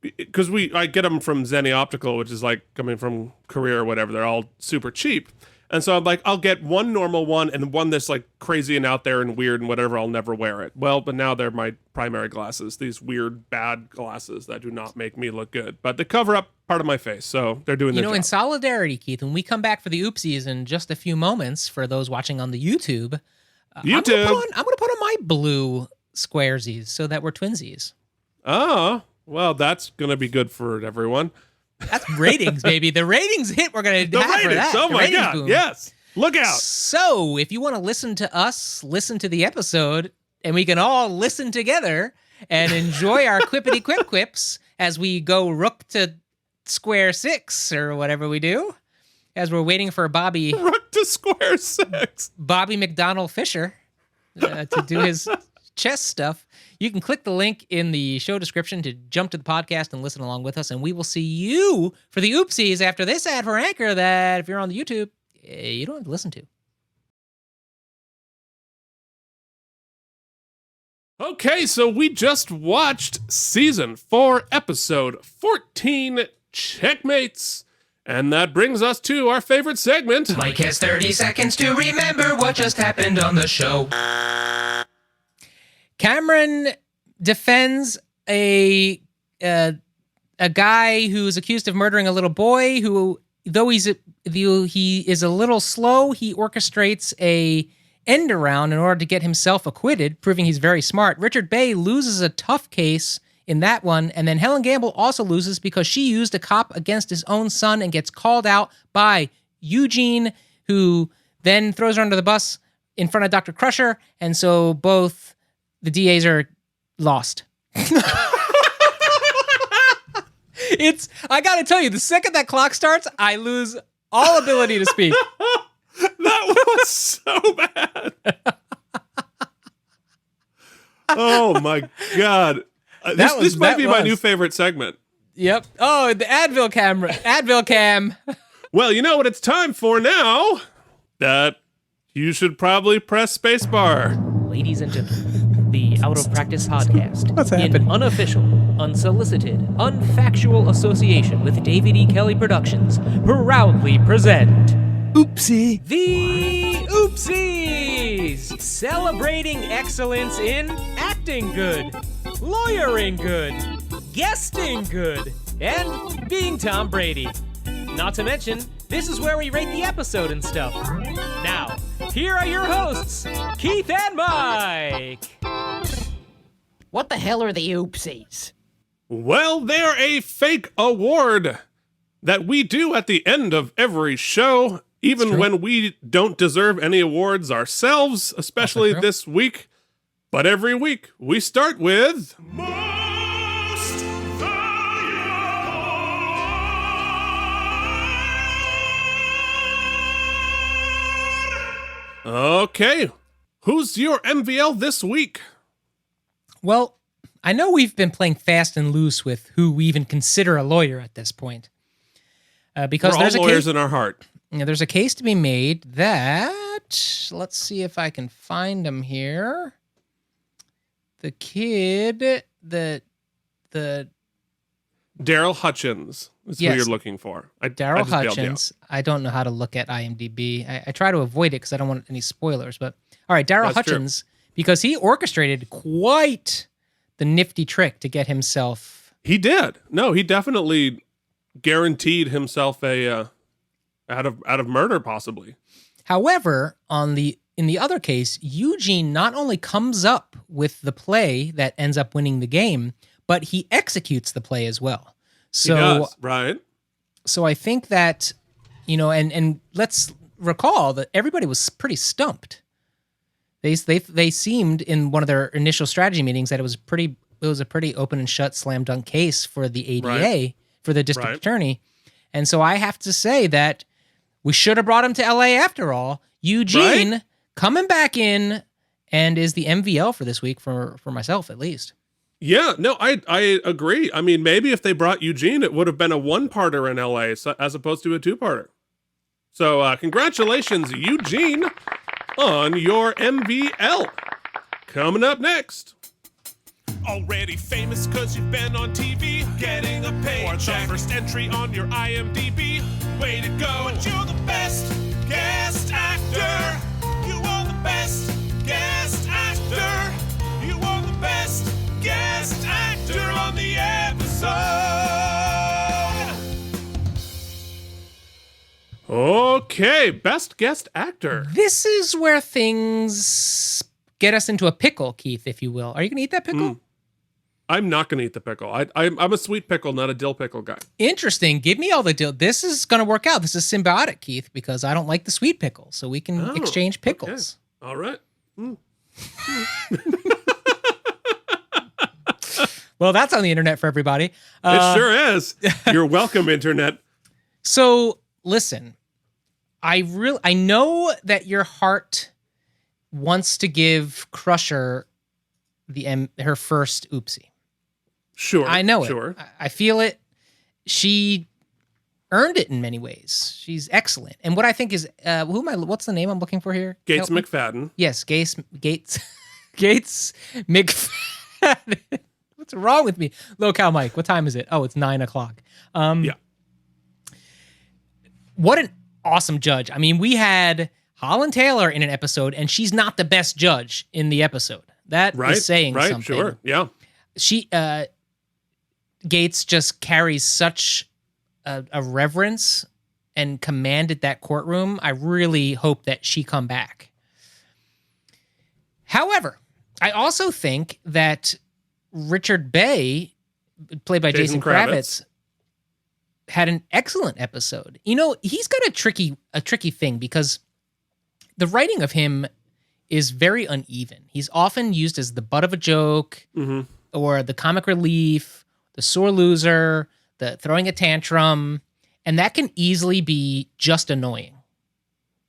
because I get them from Zenny Optical, which is like coming from Korea or whatever. They're all super cheap. And so I'm like, I'll get one normal one and one that's like crazy and out there and weird and whatever. I'll never wear it. Well, but now they're my primary glasses, these weird, bad glasses that do not make me look good. But they cover up part of my face, so they're doing their job. In solidarity, Keith, when we come back for the oopsies in just a few moments, for those watching on the YouTube, I'm going to put on my blue squaresies so that we're twinsies. Oh, well, that's going to be good for everyone. That's ratings, baby. The ratings hit we're going to have for that. Oh, my God. Boom. Yes. Look out. So if you want to listen to us, listen to the episode, and we can all listen together and enjoy our quippity quip quips as we go rook to square 6 or whatever we do, as we're waiting for Bobby. Rook to square 6. Bobby McDonald Fisher to do his chess stuff. You can click the link in the show description to jump to the podcast and listen along with us, and we will see you for the oopsies after this ad for Anchor that, if you're on the YouTube, you don't have to listen to. Okay, so we just watched Season 4, Episode 14, Checkmates. And that brings us to our favorite segment. Mike has 30 seconds to remember what just happened on the show. Cameron defends a guy who's accused of murdering a little boy who, though he is a little slow, he orchestrates a end around in order to get himself acquitted, proving he's very smart. Richard Bay loses a tough case in that one, and then Helen Gamble also loses because she used a cop against his own son and gets called out by Eugene, who then throws her under the bus in front of Dr. Crusher, and so both the DAs are lost. I gotta tell you, the second that clock starts, I lose all ability to speak. That was so bad. Oh my God. This might be my new favorite segment. Yep. Oh, the Advil cam. Well, you know what it's time for now? That you should probably press spacebar. Ladies and gentlemen, the Out of Practice podcast. What's happening? In unofficial, unsolicited, unfactual association with David E. Kelley Productions, proudly present... Oopsie. The Oopsies! Celebrating excellence in acting good, lawyering good, guesting good, and being Tom Brady. Not to mention, this is where we rate the episode and stuff. Now, here are your hosts, Keith and Mike. What the hell are the Oopsies? Well, they're a fake award that we do at the end of every show, even when we don't deserve any awards ourselves, especially this week. But every week, we start with... Most valuable. Okay. Who's your MVL this week? Well, I know we've been playing fast and loose with who we even consider a lawyer at this point. Because We're there's all a lawyers case, in our heart. there's a case to be made that, let's see if I can find him here. The kid, the Daryl Hutchins is who Yes. you're looking for. Daryl just bailed you out. Hutchins. I don't know how to look at IMDb. I try to avoid it because I don't want any spoilers. But all right, Daryl That's true. Hutchins, because he orchestrated quite the nifty trick to get himself. He did. No, he definitely guaranteed himself a out of murder, possibly. However, in the other case, Eugene not only comes up with the play that ends up winning the game, but he executes the play as well. So, he does, right? So I think that, and let's recall that everybody was pretty stumped. They seemed in one of their initial strategy meetings that it was a pretty open and shut slam dunk case for the ADA, Right. for the district attorney. And so I have to say that we should have brought him to LA after all. Eugene coming back in and is the MVL for this week for myself at least. Yeah, no, I agree. I mean, maybe if they brought Eugene, it would have been a one-parter in LA as opposed to a two-parter. So congratulations, Eugene, on your MVL. Coming up next. Already famous cause you've been on TV, getting a paycheck. Or the first entry on your IMDb. Way to go, but you're the best guest actor. You are the best guest actor. You are the best guest actor on the episode. Okay, best guest actor. This is where things get us into a pickle, Keith, if you will. Are you going to eat that pickle? I'm not going to eat the pickle. I'm a sweet pickle, not a dill pickle guy. Interesting. Give me all the dill. This is going to work out. This is symbiotic, Keith, because I don't like the sweet pickle. So we can exchange pickles. Okay. All right. Well, that's on the internet for everybody. It sure is. You're welcome, internet. So listen, I know that your heart wants to give Crusher her first oopsie. Sure. I know sure. it. I feel it. She earned it in many ways. She's excellent. And what I think is, what's the name I'm looking for here? Gates Help me. McFadden. Yes, Gates McFadden. What's wrong with me? Locale Mike, what time is it? Oh, it's 9:00. Yeah. What an awesome judge. I mean, we had Holland Taylor in an episode, and she's not the best judge in the episode. That is saying something. Right, sure, yeah. She, Gates just carries such a reverence and commanded that courtroom. I really hope that she come back. However, I also think that Richard Bay, played by Jason Kravitz, had an excellent episode. He's got a tricky thing because the writing of him is very uneven. He's often used as the butt of a joke or the comic relief, the sore loser, the throwing a tantrum, and that can easily be just annoying.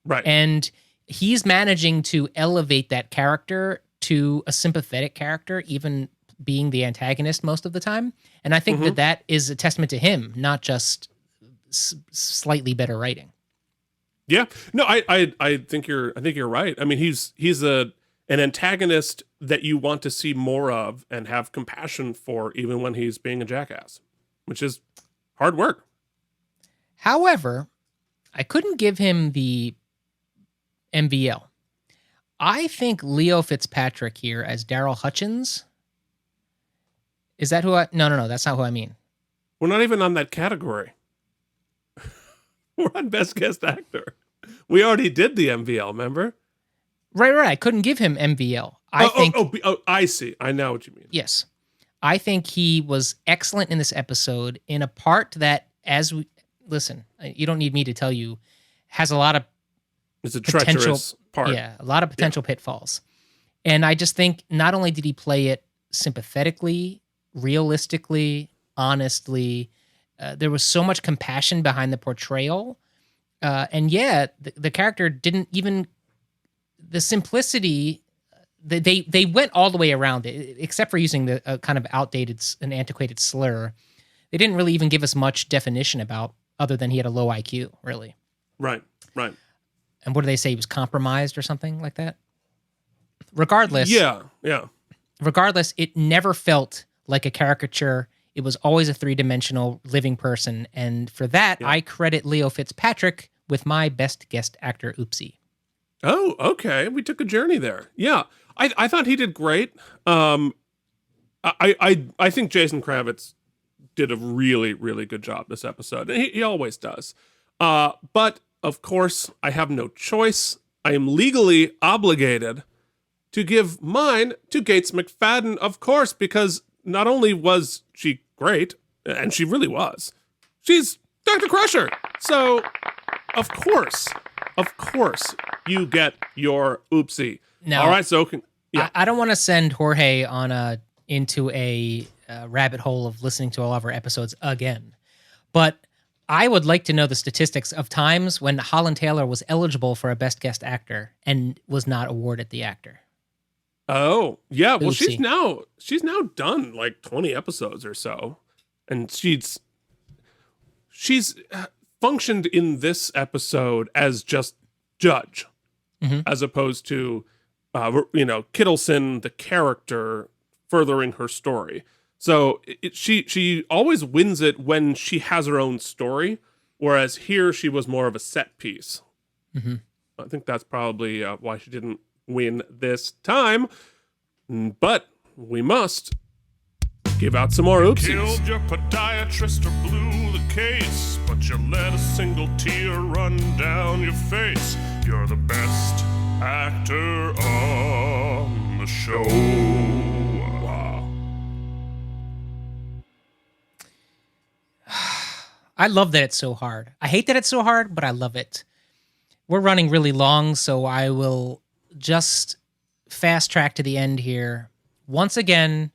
Right. And he's managing to elevate that character to a sympathetic character, even being the antagonist most of the time. And I think that is a testament to him, not just slightly better writing. Yeah, no, I think you're right. I mean, he's an antagonist that you want to see more of and have compassion for, even when he's being a jackass, which is hard work. However, I couldn't give him the MVL. I think Leo Fitzpatrick here as Daryl Hutchins. Is that who I? No, that's not who I mean. We're not even on that category. We're on best guest actor. We already did the MVL, remember? Right. I couldn't give him MVL. I see. I know what you mean. Yes. I think he was excellent in this episode in a part that, listen, you don't need me to tell you, has a lot of it's a treacherous part. Yeah, a lot of potential pitfalls. And I just think not only did he play it sympathetically, realistically, honestly, there was so much compassion behind the portrayal. And the character didn't even the simplicity, they went all the way around it, except for using the kind of outdated and antiquated slur. They didn't really even give us much definition about, other than he had a low IQ, really. Right. And what do they say? He was compromised or something like that? Regardless. Yeah. Regardless, it never felt like a caricature. It was always a three-dimensional living person. And for that, I credit Leo Fitzpatrick with my best guest actor, OOPSY. Oh, okay. We took a journey there. Yeah. I thought he did great. I think Jason Kravitz did a really, really good job this episode. And he always does. But, of course, I have no choice. I am legally obligated to give mine to Gates McFadden, of course, because not only was she great, and she really was, she's Dr. Crusher. So, of course, you get your OOPSY. Now, all right, so I don't want to send Jorge on into a rabbit hole of listening to all of our episodes again, but I would like to know the statistics of times when Holland Taylor was eligible for a Best Guest Actor and was not awarded the actor. Oh, yeah. Well, OOPSY. she's now done like 20 episodes or so, and she's functioned in this episode as just judge, as opposed to Kittleson, the character, furthering her story. So she always wins it when she has her own story, whereas here she was more of a set piece. I think that's probably why she didn't win this time, but we must give out some more oopsies. Killed your podiatrist or blew the case, but you let a single tear run down your face. You're the best actor on the show. Wow. I love that it's so hard. I hate that it's so hard, but I love it. We're running really long, so I will just fast track to the end here. Once again,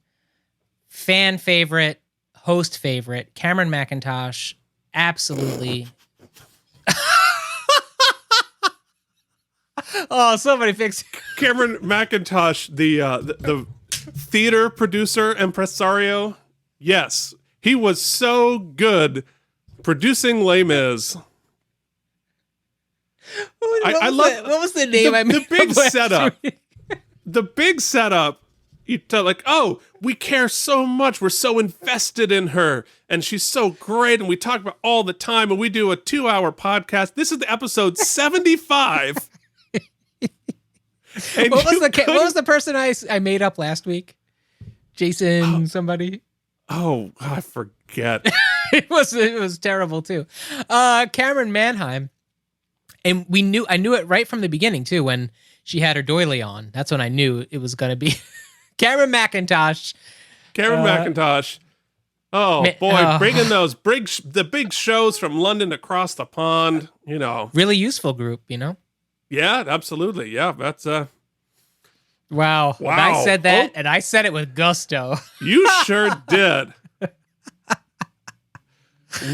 fan favorite, host favorite, Cameron McIntosh, absolutely. Oh, somebody fix Cameron McIntosh, the theater producer, impresario. Yes, he was so good producing Les Mis. I love what was the name? The big setup. The big setup. You tell like, oh, we care so much. We're so invested in her, and she's so great, and we talk about all the time. And we do a 2-hour podcast. This is the episode 75. What was the person I made up last week? Jason somebody. Oh, I forget. It was terrible too. Cameron Manheim. And I knew it right from the beginning too, when she had her doily on. That's when I knew it was going to be Cameron McIntosh. McIntosh. Oh boy, bringing those the big shows from London across the pond, Really useful group, Yeah, absolutely. Yeah, that's Wow. And I said that, and I said it with gusto. You sure did.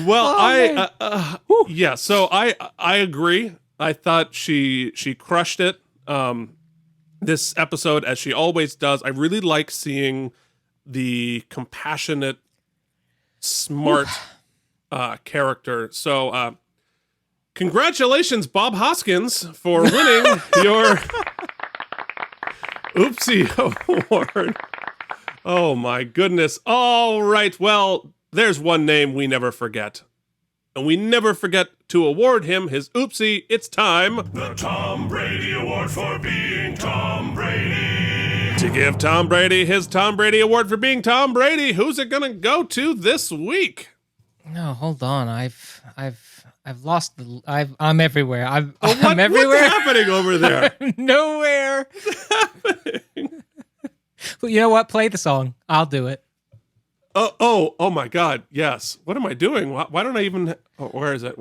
Well, yeah, so I agree. I thought she crushed it this episode, as she always does. I really like seeing the compassionate, smart character. So congratulations, Bob Hoskins, for winning your OOPSY Award. Oh my goodness. All right, well, there's one name we never forget. And we never forget to award him his OOPSY. It's time. The Tom Brady Award for being Tom Brady. To give Tom Brady his Tom Brady Award for being Tom Brady, who's it gonna go to this week? No, hold on. I've lost I'm everywhere. I'm everywhere. What's happening over there? Nowhere. Well, you know what? Play the song. I'll do it. Oh my God. Yes. What am I doing? Why don't I even... Oh, where is it?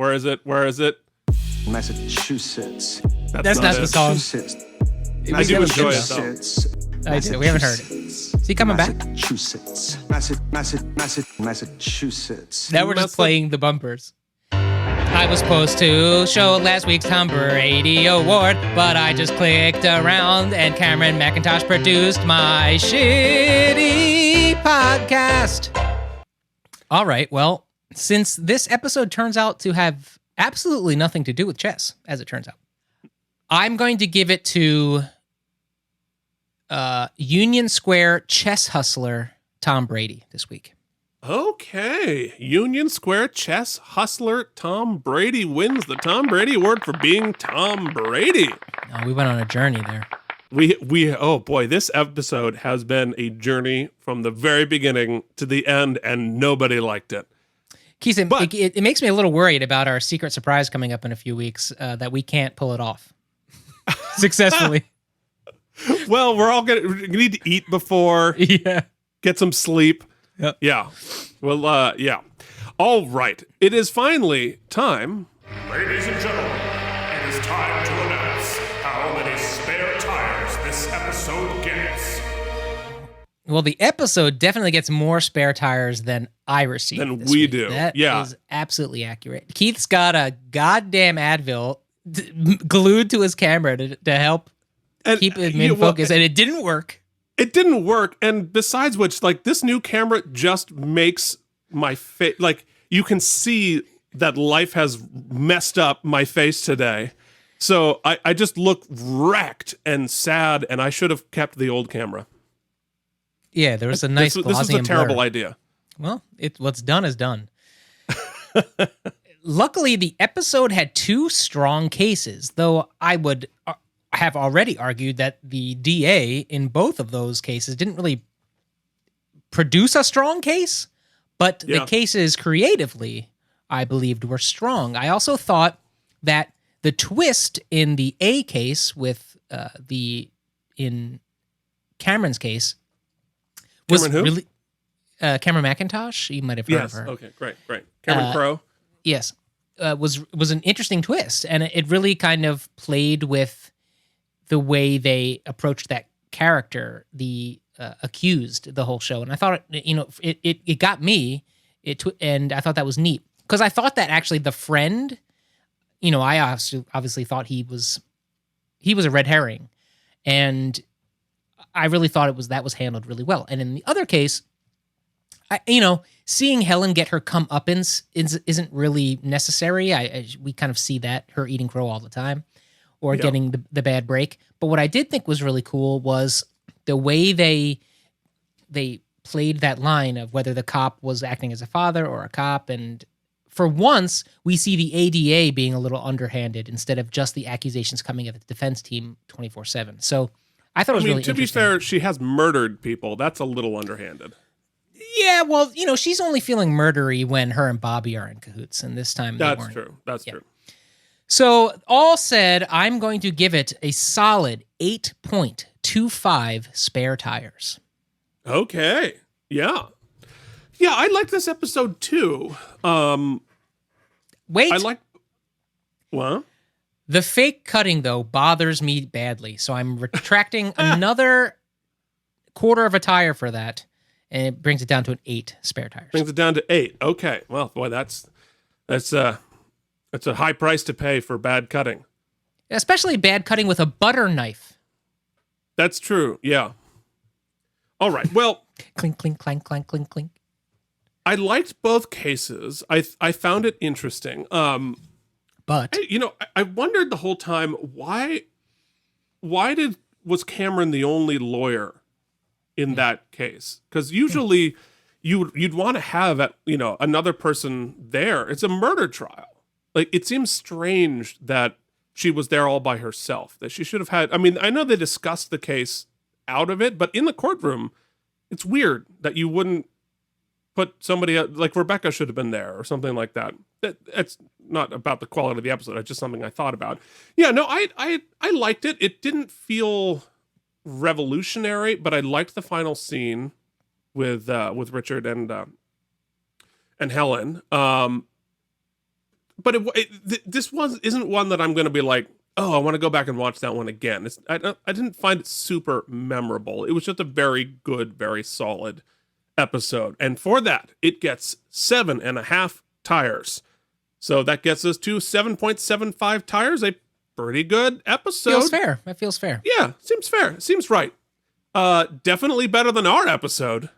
Massachusetts. That's not the song. I do enjoy it, though. I do. We haven't heard it. Is he coming back? Massachusetts. Now we're just playing the bumpers. I was supposed to show last week's Tom Brady award, but I just clicked around and Cameron McIntosh produced my shitty podcast. All right, well, since this episode turns out to have absolutely nothing to do with chess, as it turns out, I'm going to give it to Union Square chess hustler Tom Brady this week. Okay. Union Square chess hustler Tom Brady wins the Tom Brady Award for being Tom Brady. Oh, we went on a journey there. Oh boy, this episode has been a journey from the very beginning to the end, and nobody liked it. Keith, it makes me a little worried about our secret surprise coming up in a few weeks that we can't pull it off successfully. Well, we're all gonna need to eat before. Yeah. Get some sleep. Yep. Yeah. Well, yeah. All right. It is finally time. Ladies and gentlemen, it is time to announce how many spare tires this episode gets. Well, the episode definitely gets more spare tires than I received. Than this we week. do. That Yeah. is absolutely accurate. Keith's got a goddamn Advil glued to his camera to help keep him in focus, and it didn't work. It didn't work, and besides which, like, this new camera just makes my face, like, you can see that life has messed up my face today. So I just look wrecked and sad, and I should have kept the old camera. Yeah, there was a nice This is a terrible blur. idea. Well, what's done is done. Luckily, the episode had two strong cases, though I would have already argued that the DA in both of those cases didn't really produce a strong case, but the cases creatively, I believed, were strong. I also thought that the twist in the A case with in Cameron's case was Cameron who? really Cameron McIntosh. You might have heard of her. Okay, great. Cameron Crowe. Yes, was an interesting twist, and it really kind of played with the way they approached that character, the accused, the whole show. And I thought, it got me, and I thought that was neat. Because I thought that actually the friend, I obviously thought he was a red herring. And I really thought that was handled really well. And in the other case, seeing Helen get her comeuppance isn't really necessary. We kind of see that, her eating crow all the time. Or getting the bad break. But what I did think was really cool was the way they played that line of whether the cop was acting as a father or a cop. And for once, we see the ADA being a little underhanded instead of just the accusations coming at the defense team 24/7. So I thought it was really interesting. To be fair, she has murdered people. That's a little underhanded. Yeah, well, she's only feeling murdery when her and Bobby are in cahoots. And this time they weren't. That's true. So, all said, I'm going to give it a solid 8.25 spare tires. Okay. Yeah. Yeah, I like this episode too. Wait. I like... What? The fake cutting, though, bothers me badly. So I'm retracting another quarter of a tire for that. And it brings it down to an 8 spare tires. Brings it down to 8. Okay. Well, boy, that's a high price to pay for bad cutting. Especially bad cutting with a butter knife. That's true, yeah. All right, well... Clink, clink, clank, clank, clink, clink. I liked both cases. I found it interesting. But... I wondered the whole time, why was Cameron the only lawyer in that case? Because usually you'd want to have another person there. It's a murder trial. Like, it seems strange that she was there all by herself, that she should have had... I mean, I know they discussed the case out of it, but in the courtroom, it's weird that you wouldn't put somebody... Like, Rebecca should have been there or something like that. That's not about the quality of the episode. It's just something I thought about. Yeah, no, I liked it. It didn't feel revolutionary, but I liked the final scene with Richard and Helen. But this isn't one that I'm going to be like, oh, I want to go back and watch that one again. I didn't find it super memorable. It was just a very good, very solid episode. And for that, it gets 7.5 tires. So that gets us to 7.75 tires, a pretty good episode. Feels fair. That feels fair. Yeah, seems fair. Seems right. Definitely better than our episode.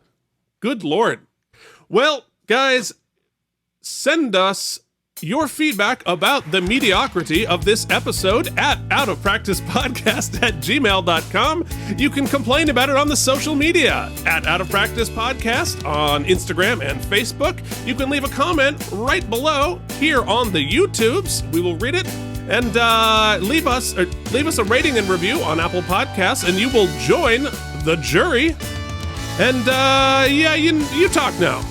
Good Lord. Well, guys, send us your feedback about the mediocrity of this episode at outofpracticepodcast@gmail.com. You can complain about it on the social media at Out of Practice Podcast on Instagram and Facebook. You can leave a comment right below here on the YouTubes. We will read it. And leave us a rating and review on Apple Podcasts, and you will join the jury. And you talk now.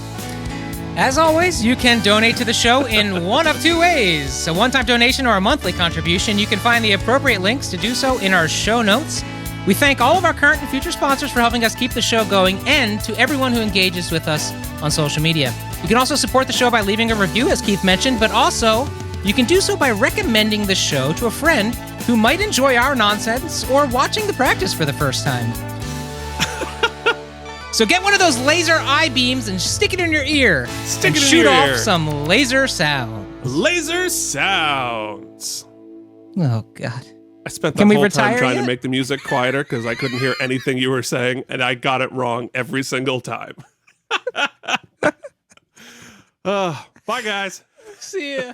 As always, you can donate to the show in one of two ways: a one-time donation or a monthly contribution. You can find the appropriate links to do so in our show notes. We thank all of our current and future sponsors for helping us keep the show going, and to everyone who engages with us on social media. You can also support the show by leaving a review, as Keith mentioned, but also you can do so by recommending the show to a friend who might enjoy our nonsense or watching the practice for the first time. So get one of those laser eye beams and stick it in your ear. Shoot off some laser sounds. Laser sounds. Oh, God. I spent the whole time trying to make the music quieter because I couldn't hear anything you were saying, and I got it wrong every single time. Bye, guys. See ya.